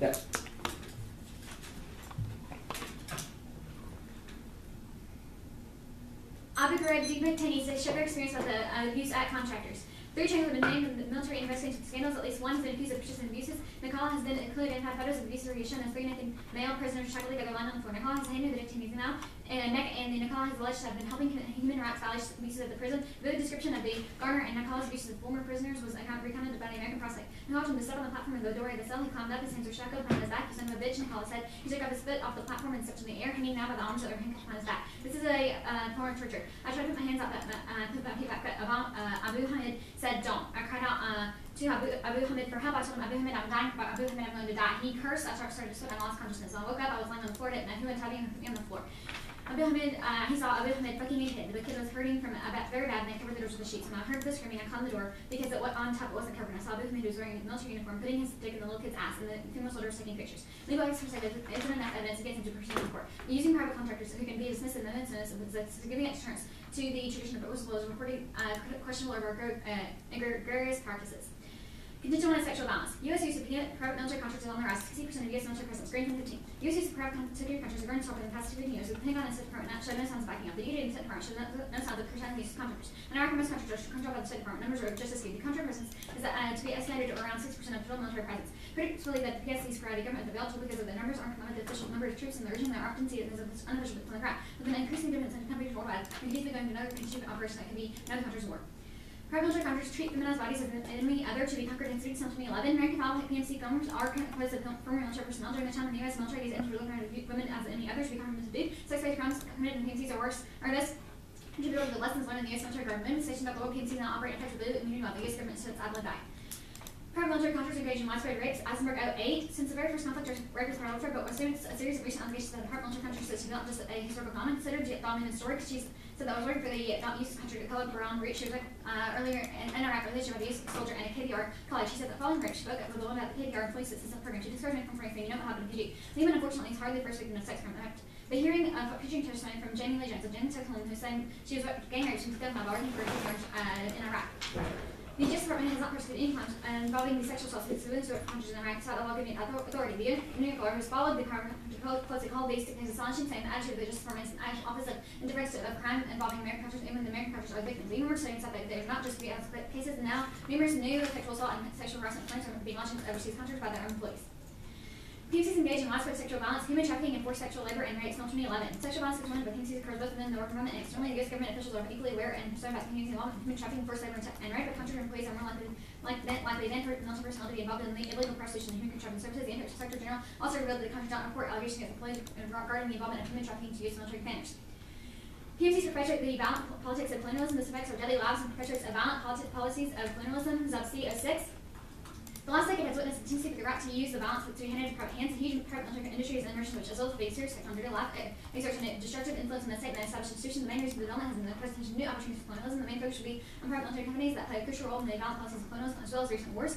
Yeah. Abu Ghraib detainees that share their experience with the abuse at contractors. 3 Chinese have been named in the military investigation scandals. At least 1 has been accused of persistent abuses. Nicole has been included and had photos of abuse where shown as 3 naked male prisoners shackled together lying on the floor. Nicole has handed the detainees now, and Nicole has alleged to have been helping human rights violations abuses at the prison. The description of the Garner and Nicole's abuses of former prisoners was recounted by the American prosecutor. Nicole told him to step on the platform of the doorway of the cell. He climbed up, his hands were shackled behind his back. You son of a bitch, Nicole said. He took off his foot off the platform and stepped in the air, hanging now by the arms that were handcuffed on his back. This is a form of torture. I tried to put my hands out, but put my feet back, but Abu Hamid said don't. I cried out to Abu Hamid for help. I told him, Abu Hamid, I'm dying, Abu Hamid, I'm going to die. He cursed. I started to sweat and I lost consciousness. So I woke up, I was lying on the floor, and who was having me on the floor. Abu Hamid, he saw Abu Hamid fucking a kid. The kid was hurting from very bad, and they covered the doors with the sheets. When I heard the screaming, I climbed the door because on top it wasn't covered. I saw Abu Hamid, who was wearing a military uniform, putting his dick in the little kid's ass, and the female soldier was taking pictures. Legal experts say that isn't enough evidence against him to proceed in court. Using private contractors who can be dismissed in the instance of significant deterrence to the tradition of whistleblowers reporting questionable or egregious practices. Contingent on sexual violence. U.S. use of private military contractors is on the rise. 60% of U.S. military presence. Green 2015. U.S. use of private security contractors is growing stronger in the past 15 years. The Pentagon and State Department showed no signs of backing up. The UK and State Department showed no signs of curtailing the use of contractors. And Iraq and most contractors are controlled by the State Department. Numbers are just as skewed. The contract presence is to be estimated at around 6% of total military presence. Critics believe that the PSC sporadic government developed because of the numbers aren't limited to the official number of troops and the region. They are often seen as unofficial from the ground. With an increasing difference in countries worldwide, we can going to another contingent operation that can be another country's war. Private military contractors treat feminized bodies of an enemy other to be conquered in 2011. American PMC filmers are composed of former military personnel. During the time in the U.S. military, these entities were looking at women as enemy others to be conquered and subdued. Sex-based crimes committed in PMCs are worse, or this contributed to the lessons learned in the U.S. military guard. Women stationed at the local PMCs now operate effectively immunity while the U.S. government sits idly by. Private military contractors engaged in widespread rapes. Eisenberg 08. Since the very first conflict, records were warfare, but was soon a series of recent allegations that the private military contractors is not just a historical comment, considered dominant story. She said that was working for the use of country to color around rape. She was earlier in Iraq relationship with a U.S. soldier and a KBR college. She said that following rape, she spoke up with the one about the KBR employee assistance program. She discouraged me from saying, you know what happened to PG. Lehman, unfortunately, is hardly the first victim of sex crime. The hearing of preaching testimony from Jamie Lee Jones of James Texel, who's saying she was gang raped since 2005 by working for a KBR in Iraq. The Justice Department has not prosecuted any crimes involving the sexual assault of civilians who are conscious in Iraq without the law giving authority. The Union Corps has followed the closely called these things astonishing, saying the attitude of the Justice Department is an office of indifference of crime involving American countries, even the American countries are victims. Even more studies that there are not just cases, and now numerous new sexual assault and sexual harassment claims are being launched in overseas countries by their own police. PMCs engage in widespread sexual violence, human trafficking, and forced sexual labor and rapes until 2011. Sexual violence is one of the PMCs occurs both within the work environment and externally. The U.S. government officials are equally aware and concerned about PMCs involvement in human trafficking, forced labor, and rape, but contractor employees are more likely than for military personnel to be involved in the illegal prostitution of human trafficking services. The Inspector General also revealed that the country did not report allegations against employees regarding the involvement of human trafficking to U.S. military commanders. PMCs perpetuate the violent politics of colonialism. This affects our daily lives and perpetuates the violent policies of colonialism. Zub C06. The last decade has witnessed a tendency for the right to use the violence to be handed to private hands. Huge private military industries and emergence which results in a serious effect on daily life, exerts a destructive influence in the state and established institutions. The main reason for the development has been the presentation of new opportunities for colonialism. The main focus should be on private military companies that play a crucial role in the violent policies of colonialism as well as recent wars.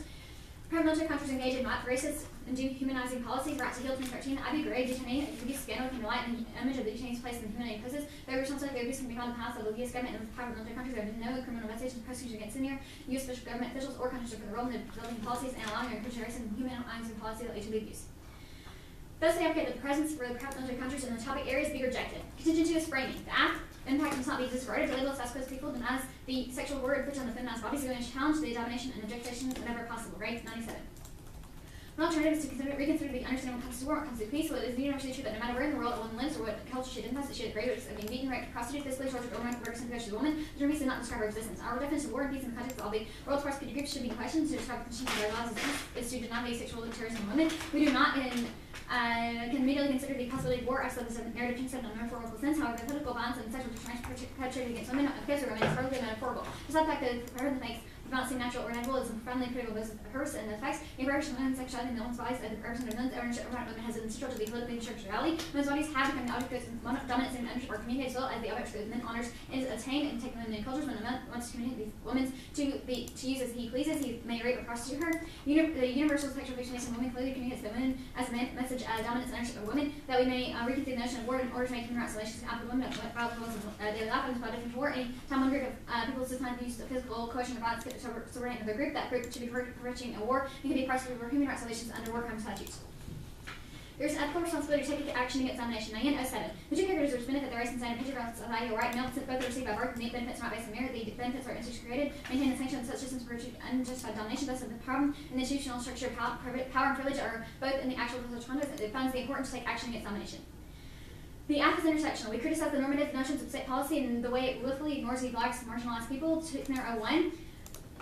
Private military contractors engage in racist and dehumanizing policies. Right to Heal 2013. Abu Ghraib detainee abuse scandal came to light, and the image of the detainees placed in humanitarian places. They were responsible for abuse can be found in the past of the U.S. government and private military countries. There have been no criminal investigations or prosecutions against senior U.S. official government officials or countries for the role in developing policies and allowing or encouraging racist and humanizing policies that lead to the abuse. Thus, they advocate that the presence for the private military countries in the topic areas be rejected. Contingency is framing. The act impact must not be disregarded. The label of people denies the sexual word put on the feminized bodies are going to challenge the domination and objectification whenever possible. Right? 97. An alternative is to reconsider the understanding what comes to war, what comes to peace. So it is universally true that no matter where in the world a woman lives or what culture she identifies, that she has great risks of being beaten, raped, prostituted, physically tortured, or murdered simply because she's a woman. The term peace does not describe her existence. Our definition of war and peace in the context of all the world's prosecuted groups should be questioned to describe the conditions of their lives is to deny the sexual terrorism of women. We do not can immediately consider the possibility of war as the narrative concept in a metaphorical sense. However, the political violence and sexual deterrence perpetrated against women because of women is perfectly metaphorical. Despite the fact that the makes not seem natural or inevitable is profoundly critical of those hers and effects. A version of women's sexuality in the woman's bodies as the person of men's ownership over women has been central to the politically constructed reality. Women's bodies have become the object of dominance and ownership or communicated as well as the object that men honors and is attained and taken in cultures. When a man wants to communicate these women to use as he pleases, he may rape or prostitute her. The universal sexual fixation of women clearly communicates to women as a message dominance and ownership of women, that we may reconsider the notion of war in order to make human rights relations out of women that violate the laws of daily life. And by definition of war, any time one group of people systematically use physical coercion or violence to subordinate another group, that group should be perpetuating a war and can be prosecuted for human rights violations under war crime statutes. There's an ethical responsibility to take action against domination. 907. The two characters benefit the rights inside a picture of society or right. Male both are received by birth, and the benefits are not based on merit. The benefits are institutionally created, maintain the sanction of such systems for unjustified domination. Thus, the problem in the institutional structure of power and privilege are both in the actual social conduct. It finds the importance to take action against domination. The act is intersectional. We criticize the normative notions of state policy and the way it willfully ignores the blacks and marginalized people. 601.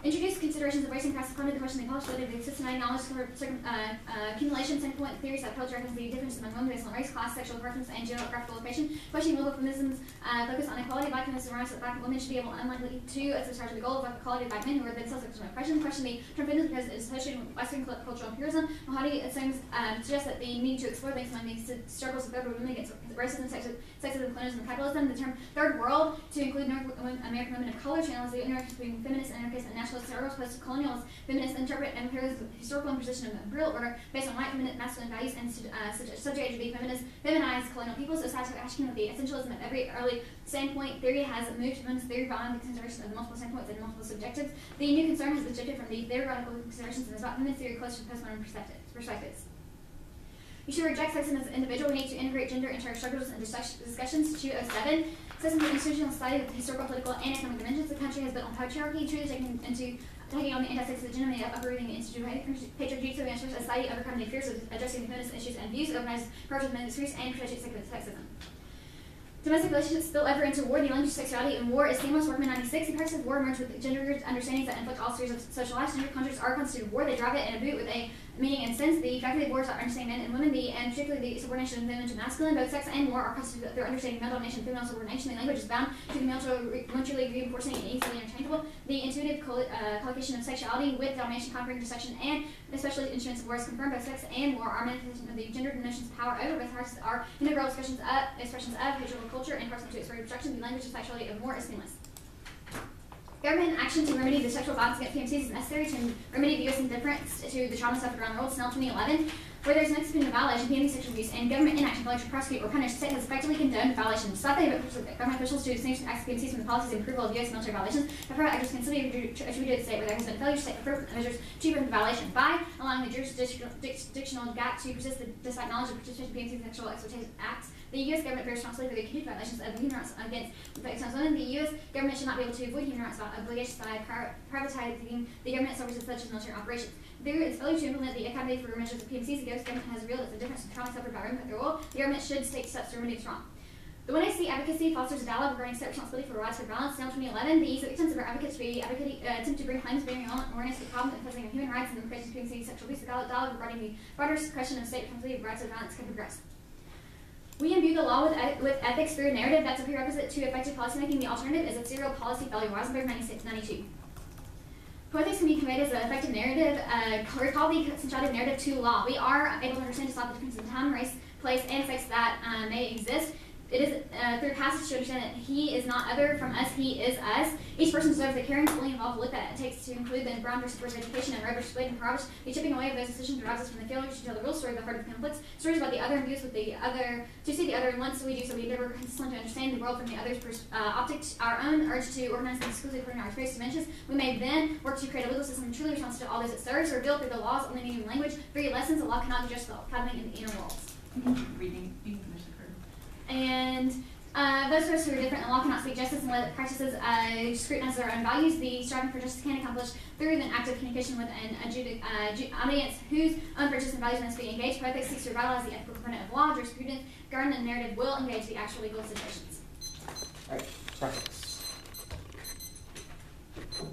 Introduce considerations of race and class equality, the question of the equality of the systematic knowledge accumulation, second point theories that approach reference the difference among women based on race, class, sexual preference, and geographical location. Questioning global feminism's focus on equality. Black feminism reminds that black women should be able unlikely to subscribe to the goal of equality of black men who are themselves victims of oppression. Question the term feminism because it is associated with Western cultural imperialism. Mahadi suggests that the need to explore links among the struggles of urban women against racism, sexism, colonialism, and capitalism. The term third world to include North American women of color channels the interaction between feminists, anarchists, and nationalist terrorists. Post-colonials feminists interpret imperialism's historical imposition of imperial order based on white feminine masculine values and subjugated to be feminized colonial peoples. So satisfaction with the essentialism of every early standpoint theory has moved to feminist theory beyond the consideration of the multiple standpoints and multiple subjectives. The new concern has shifted from the theoretical considerations and is about feminist theory close to postmodern perspectives. You should reject sexism as an individual. We need to integrate gender into our struggles and discussions. 207. Sexism is an institutional society with historical, political, and economic dimensions. The country has built on patriarchy, truly taking on the anti-sexist hegemony of uprooting the institutional patriarchy to ensure society overcoming the fears of addressing the feminist issues and views, organized purpose of ministries, and protecting sexism. Domestic relationships spill over into war. The language of sexuality in war is seamless. Workman 96. The practice of war emerged with gendered understandings that inflict all spheres of social life. Gender contracts are constituted war. They drive it in a boot with a meaning and sense. The faculty of war is to understand men and women, and particularly the subordination of feminine to masculine. Both sex and war are constituted through understanding male domination and female subordination. The language is bound to the mutually reinforcing and easily interchangeable. The intuitive collocation of sexuality with domination, conquering, intersection, and especially instruments of war is confirmed. Both sex and war are manifestation of the gendered notions of power over. Both parts are integral expressions of patriarchal culture and parts to its reproduction. The language of sexuality of war is seamless. Government action to remedy the sexual violence against PMCs is necessary to remedy the U.S. indifference to the trauma suffered around the world. Snell 2011. Where there is an explicit violation, PMC sexual abuse, and government inaction failure to prosecute or punish, the state has effectively condoned violations. Stop the government officials to distinguish acts of PMCs from the policies and approval of U.S. military violations. However, actors can still be attributed to the state where there has been failure to take appropriate measures to prevent the violation. By allowing the jurisdictional gap to persist despite knowledge of participation in PMC sexual exploitation acts, the U.S. government bears responsibility for the continued violations of human rights against victims of women. The U.S. government should not be able to avoid human rights obligations by privatizing the government services such as military operations. There is failure to implement the Academy for measures of PMCs. The U.S. government has revealed its indifference to trauma suffered by women with their role. The government should take steps to remedy this wrong. The 1AC advocacy fosters a dialogue regarding state responsibility for widespread violence. Now, 2011, the victims of our advocates attempt to bring claims bearing on awareness of the problem of inflicting of human rights and the implications of PMC sexual abuse. The dialogue regarding the broader question of state responsibility of rights of violence can progress. We imbue the law with ethics through a narrative that's a prerequisite to effective policymaking. The alternative is a serial policy failure. Weisenberg 9692. Poetics can be conveyed as an effective narrative. Recall the centrality of narrative to law. We are able to understand just the difference in time, race, place, and sex that may exist. It is through passage to understand that he is not other from us, he is us. Each person deserves the caring, fully involved look that it takes to include the Brown versus Board's education and Red versus Wade and Proverbs. The chipping away of those decisions derives us from the failure to tell the real story of the heart of the conflicts. Stories about the other imbues with the other, to see the other, and once we do so, we endeavor consistently to understand the world from the other's optics. Our own urge to organize things exclusively according to our experience dimensions. We may then work to create a legal system truly responsive to all those it serves, revealed through the law's only medium language. 3 lessons, the law cannot be just happening in the inner worlds. Reading, you can finish the curve. And those of us who are different, the law cannot speak justice unless it practices scrutinize their own values. The striving for justice can accomplish through an active communication with an audience whose own purpose and values must be engaged. Poetics seeks to revitalize the ethical component of law. Jurisprudence, government, and narrative will engage the actual legal situations. All right, practice.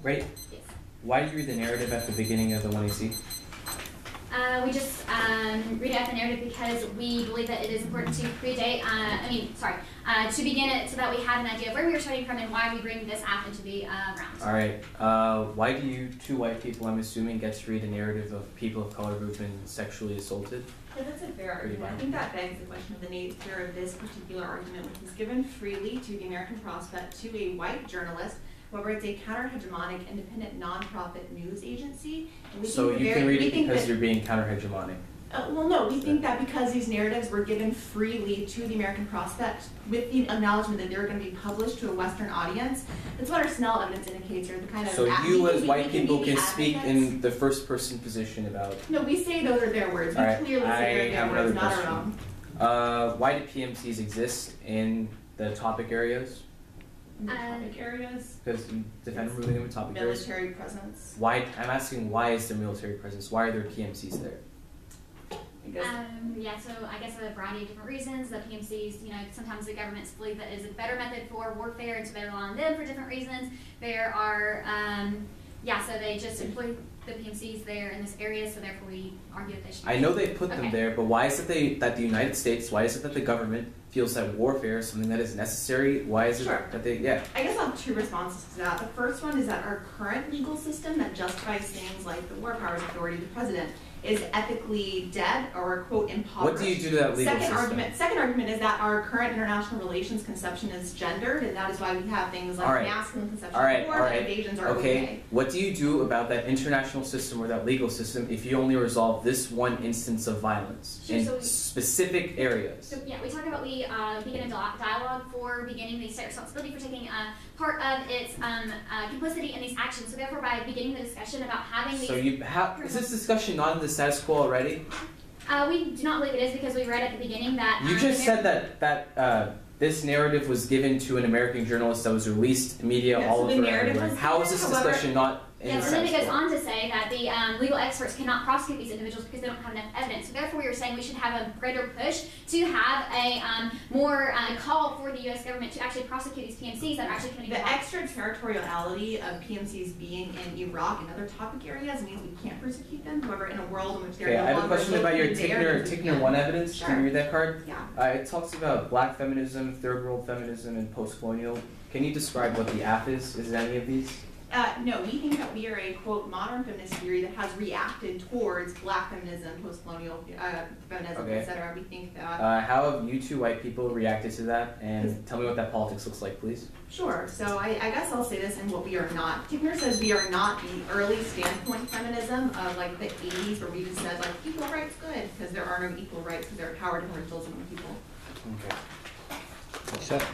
Ready? Yes. Why do you read the narrative at the beginning of the 1AC? We just read out the narrative because we believe that it is important to predate, to begin it so that we have an idea of where we are starting from and why we bring this app into the round. All right. Why do you, 2 white people, I'm assuming, get to read a narrative of people of color who've been sexually assaulted? Yeah, that's a fair argument. I think that begs the question of the nature of this particular argument, which was given freely to the American Prospect to a white journalist. However, it's a counter-hegemonic, independent, non-profit news agency. And so you can read it because you're being counter-hegemonic? Well, no, we think that because these narratives were given freely to the American prospect with the acknowledgement that they were going to be published to a Western audience, that's what our Snell evidence indicates, or the kind of... So you as white people can be speak advocates. in the first person position about... No, we say those are their words. We clearly say they're their words, not our own. Why do PMCs exist in the topic areas? Topic areas? Because you defend removing them in topic areas. Military presence. Why? I'm asking, why is there military presence? Why are there PMCs there? Yeah, so I guess a variety of different reasons. The PMCs, you know, sometimes the governments believe that is a better method for warfare, and so they rely on them for different reasons. There are, so they just employ the PMCs there in this area, so therefore we argue that they should. I know they put them there, but why is it that the United States, why is it that the government feels that warfare is something that is necessary? Why is it that they, I guess I'll have two responses to that. The first one is that our current legal system that justifies things like the War Powers Authority, the president, is ethically dead or, quote, impoverished. What do you do to that legal system? Second argument is that our current international relations conception is gendered, and that is why we have things like masculine conception of war, and invasions are okay. What do you do about that international system or that legal system if you only resolve this one instance of violence in specific areas? So yeah, we talk about we begin a dialogue for beginning the state responsibility for taking part of its complicity in these actions. So therefore, by beginning the discussion about having these... So is this discussion not in the status quo already? We do not believe it is, because we read at the beginning that... You just said that this narrative was given to an American journalist that was released in media all over everywhere. How is this discussion not in the status quo? And then it goes on to say that the legal experts cannot prosecute these individuals because they don't have enough evidence. So therefore, we were saying we should have a greater push to have a more call for the U.S. government to actually prosecute these PMCs that are actually committing the extraterritoriality of PMCs being in Iraq and other topic areas means we can't persecute them. However, in a world in which they're I have a question about your Tickner 1 evidence. Sure. Can you read that card? Yeah. It talks about black feminism, third world feminism, and post-colonial. Can you describe what the app is? Is it any of these? No, we think that we are a, quote, modern feminist theory that has reacted towards black feminism, post-colonial feminism, etc. We think that... how have you two white people reacted to that? And tell me what that politics looks like, please. Sure. So I guess I'll say this in what we are not. Tickner says we are not the early standpoint feminism of like the 80s where we just said like equal rights good, because there are no equal rights because there are power differentials among people. Okay.